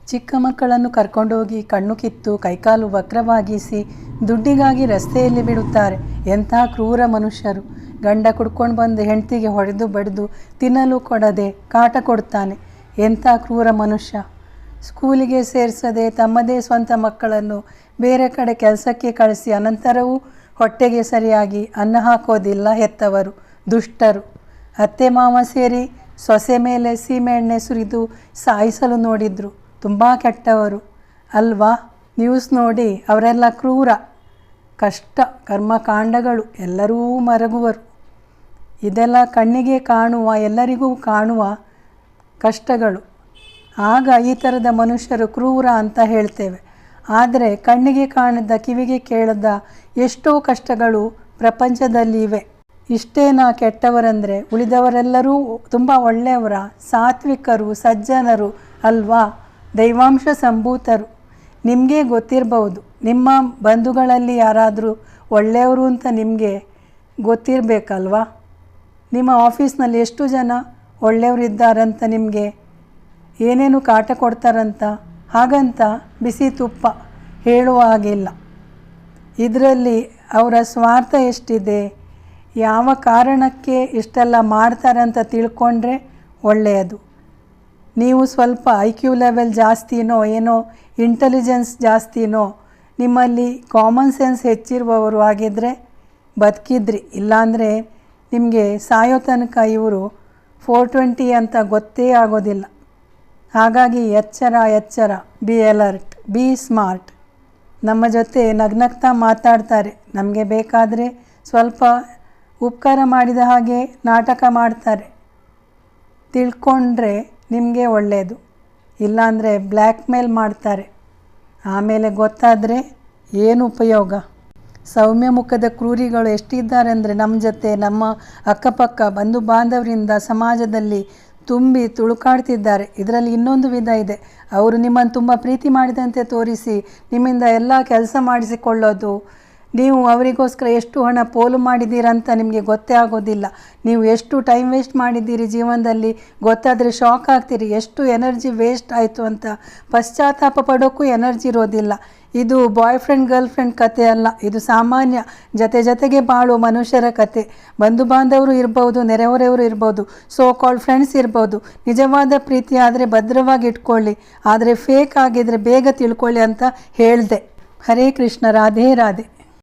ಚಿಕ್ಕ ಮಕ್ಕಳನ್ನು ಕರ್ಕೊಂಡೋಗಿ ಕಣ್ಣು ಕಿತ್ತು ಕೈಕಾಲು ವಕ್ರವಾಗಿಸಿ ದುಡ್ಡಿಗಾಗಿ ರಸ್ತೆಯಲ್ಲಿ ಬಿಡುತ್ತಾರೆ. ಎಂಥ ಕ್ರೂರ ಮನುಷ್ಯರು! ಗಂಡ ಕುಡ್ಕೊಂಡು ಬಂದು ಹೆಂಡತಿಗೆ ಹೊಡೆದು ಬಡಿದು ತಿನ್ನಲು ಕೊಡದೆ ಕಾಟ ಕೊಡ್ತಾನೆ. ಎಂಥ ಕ್ರೂರ ಮನುಷ್ಯ! ಸ್ಕೂಲಿಗೆ ಸೇರಿಸದೆ ತಮ್ಮದೇ ಸ್ವಂತ ಮಕ್ಕಳನ್ನು ಬೇರೆ ಕಡೆ ಕೆಲಸಕ್ಕೆ ಕಳಿಸಿ ಅನಂತರವೂ ಹೊಟ್ಟೆಗೆ ಸರಿಯಾಗಿ ಅನ್ನ ಹಾಕೋದಿಲ್ಲ ಹೆತ್ತವರು. ದುಷ್ಟರು! ಅತ್ತೆ ಮಾವ ಸೇರಿ ಸೊಸೆ ಮೇಲೆ ಸೀಮೆಎಣ್ಣೆ ಸುರಿದು ಸಾಯಿಸಲು ನೋಡಿದ್ರು. ತುಂಬ ಕೆಟ್ಟವರು ಅಲ್ವಾ? ನ್ಯೂಸ್ ನೋಡಿ ಅವರೆಲ್ಲ ಕ್ರೂರ. ಕಷ್ಟ ಕರ್ಮಕಾಂಡಗಳು ಎಲ್ಲರೂ ಮರಗುವರು. ಇದೆಲ್ಲ ಕಣ್ಣಿಗೆ ಕಾಣುವ ಎಲ್ಲರಿಗೂ ಕಾಣುವ ಕಷ್ಟಗಳು. ಆಗ ಈ ಥರದ ಮನುಷ್ಯರು ಕ್ರೂರ ಅಂತ ಹೇಳ್ತೇವೆ. ಆದರೆ ಕಣ್ಣಿಗೆ ಕಾಣದ ಕಿವಿಗೆ ಕೇಳದ ಎಷ್ಟೋ ಕಷ್ಟಗಳು ಪ್ರಪಂಚದಲ್ಲಿ ಇವೆ. ಇಷ್ಟೇನಾ ಕೆಟ್ಟವರಂದರೆ? ಉಳಿದವರೆಲ್ಲರೂ ತುಂಬ ಒಳ್ಳೆಯವರ, ಸಾತ್ವಿಕರು, ಸಜ್ಜನರು ಅಲ್ವಾ? ದೈವಾಂಶ ಸಂಭೂತರು. ನಿಮಗೆ ಗೊತ್ತಿರಬಹುದು, ನಿಮ್ಮ ಬಂಧುಗಳಲ್ಲಿ ಯಾರಾದರೂ ಒಳ್ಳೆಯವರು ಅಂತ ನಿಮಗೆ ಗೊತ್ತಿರಬೇಕಲ್ವಾ? ನಿಮ್ಮ ಆಫೀಸ್ನಲ್ಲಿ ಎಷ್ಟು ಜನ ಒಳ್ಳೆಯವರಿದ್ದಾರಂತ, ನಿಮಗೆ ಏನೇನು ಕಾಟ ಕೊಡ್ತಾರಂತ, ಹಾಗಂತ ಬಿಸಿ ತುಪ್ಪ ಹೇಳುವ ಹಾಗಿಲ್ಲ. ಇದರಲ್ಲಿ ಅವರ ಸ್ವಾರ್ಥ ಎಷ್ಟಿದೆ, ಯಾವ ಕಾರಣಕ್ಕೆ ಇಷ್ಟೆಲ್ಲ ಮಾಡ್ತಾರಂತ ತಿಳ್ಕೊಂಡ್ರೆ ಒಳ್ಳೆಯದು. ನೀವು ಸ್ವಲ್ಪ IQ ಲೆವೆಲ್ ಜಾಸ್ತಿನೋ ಏನೋ, ಇಂಟೆಲಿಜೆನ್ಸ್ ಜಾಸ್ತಿನೋ, ನಿಮ್ಮಲ್ಲಿ ಕಾಮನ್ ಸೆನ್ಸ್ ಹೆಚ್ಚಿರುವವರು ಆಗಿದ್ದರೆ ಬದುಕಿದ್ರಿ. ಇಲ್ಲಾಂದರೆ ನಿಮಗೆ ಸಾಯೋ ತನಕ ಇವರು 420 ಅಂತ ಗೊತ್ತೇ ಆಗೋದಿಲ್ಲ. ಹಾಗಾಗಿ ಎಚ್ಚರ ಎಚ್ಚರ. Be alert, B smart. ನಮ್ಮ ಜೊತೆ ನಗ್ನಗ್ತಾ ಮಾತಾಡ್ತಾರೆ. ನಮಗೆ ಬೇಕಾದರೆ ಸ್ವಲ್ಪ ಉಪಕಾರ ಮಾಡಿದ ಹಾಗೆ ನಾಟಕ ಮಾಡ್ತಾರೆ. ತಿಳ್ಕೊಂಡ್ರೆ ನಿಮಗೆ ಒಳ್ಳೆಯದು. ಇಲ್ಲಾಂದರೆ ಬ್ಲ್ಯಾಕ್ ಮೇಲ್ ಮಾಡ್ತಾರೆ. ಆಮೇಲೆ ಗೊತ್ತಾದರೆ ಏನು ಉಪಯೋಗ? ಸೌಮ್ಯ ಮುಖದ ಕ್ರೂರಿಗಳು ಎಷ್ಟಿದ್ದಾರೆ ಅಂದರೆ ನಮ್ಮ ಜೊತೆ, ನಮ್ಮ ಅಕ್ಕಪಕ್ಕ, ಬಂಧು ಬಾಂಧವರಿಂದ, ಸಮಾಜದಲ್ಲಿ ತುಂಬಿ ತುಳುಕಾಡ್ತಿದ್ದಾರೆ. ಇದರಲ್ಲಿ ಇನ್ನೊಂದು ವಿಧ ಇದೆ. ಅವರು ನಿಮ್ಮನ್ನು ತುಂಬ ಪ್ರೀತಿ ಮಾಡಿದಂತೆ ತೋರಿಸಿ ನಿಮ್ಮಿಂದ ಎಲ್ಲ ಕೆಲಸ ಮಾಡಿಸಿಕೊಳ್ಳೋದು. ನೀವು ಅವರಿಗೋಸ್ಕರ ಎಷ್ಟು ಹಣ ಪೋಲು ಮಾಡಿದ್ದೀರಂತ ನಿಮಗೆ ಗೊತ್ತೇ ಆಗೋದಿಲ್ಲ. ನೀವು ಎಷ್ಟು ಟೈಮ್ ವೇಸ್ಟ್ ಮಾಡಿದ್ದೀರಿ ಜೀವನದಲ್ಲಿ ಗೊತ್ತಾದರೆ ಶಾಕ್ ಆಗ್ತೀರಿ. ಎಷ್ಟು ಎನರ್ಜಿ ವೇಸ್ಟ್ ಆಯಿತು ಅಂತ ಪಶ್ಚಾತ್ತಾಪ ಪಡೋಕ್ಕೂ ಎನರ್ಜಿ ಇರೋದಿಲ್ಲ. ಇದು ಬಾಯ್ ಫ್ರೆಂಡ್ ಗರ್ಲ್ ಫ್ರೆಂಡ್ ಕತೆ ಅಲ್ಲ. ಇದು ಸಾಮಾನ್ಯ ಜೊತೆಗೆ ಬಾಳುವ ಮನುಷ್ಯರ ಕತೆ. ಬಂಧು ಬಾಂಧವರು ಇರ್ಬೋದು, ನೆರೆಹೊರೆಯವರು ಇರ್ಬೋದು, ಸೋ ಕಾಲ್ಡ್ ಫ್ರೆಂಡ್ಸ್ ಇರ್ಬೋದು. ನಿಜವಾದ ಪ್ರೀತಿ ಆದರೆ ಭದ್ರವಾಗಿ ಇಟ್ಕೊಳ್ಳಿ, ಆದರೆ ಫೇಕ್ ಆಗಿದ್ರೆ ಬೇಗ ತಿಳ್ಕೊಳ್ಳಿ ಅಂತ ಹೇಳಿದೆ. ಹರೇ ಕೃಷ್ಣ. ರಾಧೆ ರಾಧೆ.